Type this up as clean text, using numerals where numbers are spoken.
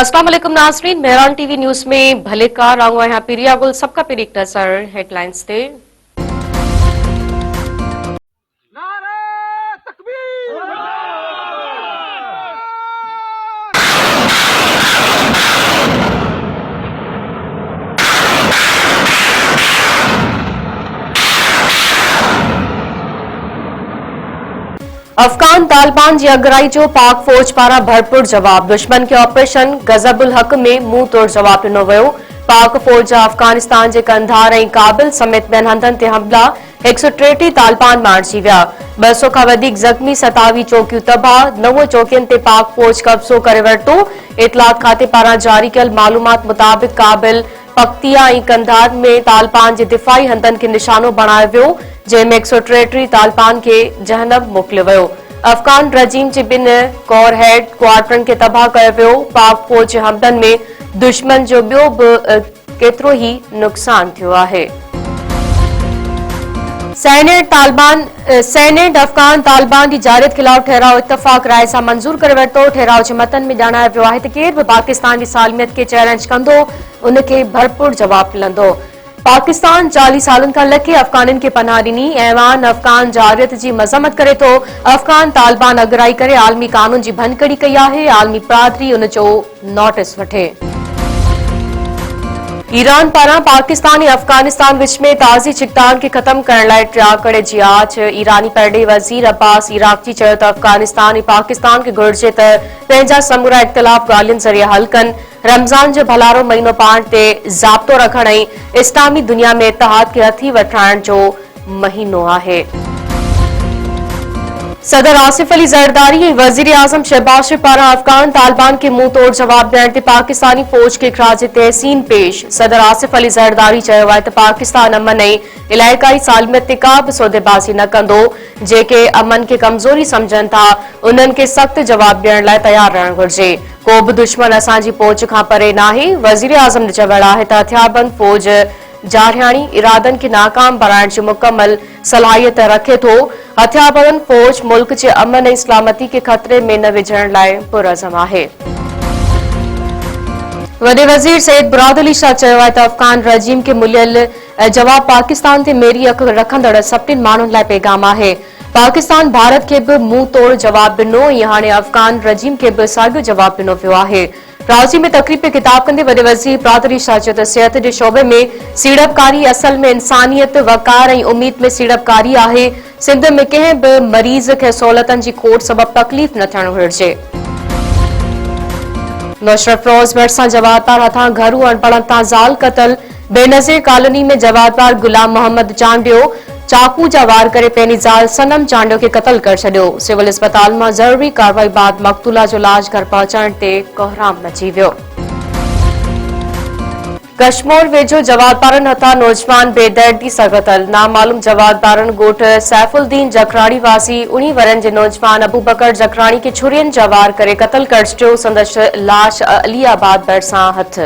अस्सलाम वालेकुम नाज़रीन, मेहरान टीवी न्यूज़ में भले का रांगो यहाँ पिरिया गुल सबका पिर एक नजर हेडलाइंस थे। अफगान तालिबान जी अगराई जो पाक फौज पारा भरपूर जवाब। दुश्मन के ऑपरेशन गजबुल हक में मुंह तोड़ जवाब दिनो वियो। पाक फौज अफगानिस्तान के कंधार ऐं काबिल समेत ॿियनि हंधनि ते हमला। 133 तालिबान मारिजी विया। 200 खां वधीक ज़ख़्मी, 27 चौकियूं तबाह। 9 चौकियुनि ते पाक फौज कब्ज़ो करे वरितो। इतलात खाते पारां जारी कयल मालूमात मुताबिक़ काबिल, पख्तिया ऐं कंधार में तालिबान जे दिफ़ाई हंधनि खे निशानो बणायो वियो, जंहिंमें 133 तालिबान खे जहन्नम मोकिलियो वियो। अफगान रजीम जे ॿिनि कोर हेड क्वार्टरनि खे तबाह कयो वियो। पाक फौज जे हमलनि में दुश्मन जो ॿियो बि केतिरो ई नुक़सान थियो आहे। सेनेट अफगान तालिबान जी जारियत ख़िलाफ़ ठहराव इतफ़ाक़ राय सां मंज़ूर करे वरितो। ठहराव जे मतन में ॼाणायो वियो आहे त केर बि पाकिस्तान जी सालमियत खे चैलेंज कंदो, उनखे भरपूर जवाब मिलंदो। पाकिस्तान 40 सालनि खां लखे अफगाननि खे पनाह ॾिनी। ऐवान अफगान जारियत जी मज़म्मत करे थो। अफगान तालिबान अगराई करे आलमी कानून जी भनकड़ी कई आहे। आलमी बिरादरी उन जो नोटिस वठे। ईरान पारां पाकिस्तान ऐं अफगानिस्तान विच में ताज़ी छिकतान खे ख़त्म करण लाइ ट्रियाकड़े जी आछ। ईरानी परॾे वज़ीर अब्बास इराक़ची चयो त अफगानिस्तान ऐं पाकिस्तान खे घुर्जे त पंहिंजा समूरा इख़्तिलाफ़ ॻाल्हियुनि ज़रिए हल कनि। रमज़ान जो भलारो महीनो पाण ते ज़ाब्तो रखण ऐं इस्लामी दुनिया में इतिहाद खे हथी वठाइण जो महीनो आहे। सदर आसिफ अली ज़रदारी ऐं वज़ीर आज़म शहबाज शरीफ़ पारां अफगान तालिबान खे मुंह तोड़ जवाब ॾियण ते पाकिस्तानी फ़ौज खे ख़राज तहसीन पेश। सदर आसिफ अली ज़रदारी चयो आहे त पाकिस्तान अमन ऐं इलाइक़ाई सालमियत ते का बि सौदेबाज़ी न कंदो। जेके अमन खे कमज़ोरी सम्झनि था, उन्हनि खे सख़्त जवाब ॾियण लाइ तयार रहणु घुर्जे। को बि दुश्मन असांजी पहुच खां परे नाहे। वज़ीर आज़म जो चवणु आहे त हथियारबंद फ़ौज जारहाणी इरादनि खे नाकाम बणाइण जी मुकमल सलाहियत रखे थो। हथियारबंद फ़ौज मुल्क जे अमन ऐं सलामती खे ख़तरे में न विझण लाइ पुरअज़म आहे। वॾे वज़ीर सईद बुराद अली शाह चयो आहे त अफगान रजीम खे मिलियल जवाब पाकिस्तान ते मेरी अख रखंदड़ सभिनी माण्हुनि लाइ पैगाम आहे। पाकिस्तान भारत खे बि मुंह तोड़ जवाब ॾिनो ऐं हाणे अफगान रजीम खे बि साॻियो जवाब ॾिनो वियो आहे। रांची में तक़रीब में ख़िताब कंदे वॾे वज़ीर बुराद अली शाह चयो त सिहत जे शोबे में सीड़पकारी असल में इंसानियत, वक़ार ऐं उमीद में सीड़पकारी आहे। सिंध में कंहिं बि मरीज़ खे सहूलियतनि जी खोट सबबि तकलीफ़ न थियणु घुर्जे। नुसरत फिरोज़ भट्ट सां जवाबदार हथां घरू अणपढ़नि तां ज़ाल क़तल। बेनज़ीर कॉलोनी में जवाबदार गुलाम मोहम्मद चांडियो चाकू जा वार करे पंहिंजी ज़ाल सनम चांडियो खे क़तल करे छॾियो। सिविल अस्पताल मां ज़रूरी कार्रवाई बाद मक़तूला जो इलाज घर पहुचाइण ते कोहराम मची वियो। कश्मीर वेझो जवाबदारनि हथां नौजवान बेदर्दी सां क़तल। नामालूम जवाबदारनि ॻोठ सैफुद्दीन जखराणी वासी 19 वरनि जे नौजवान अबू बकर जखराणी खे छुरियुनि जा वार करे क़तल करे छॾियो। संदसि लाश अलीआबाद भरिसां हथ।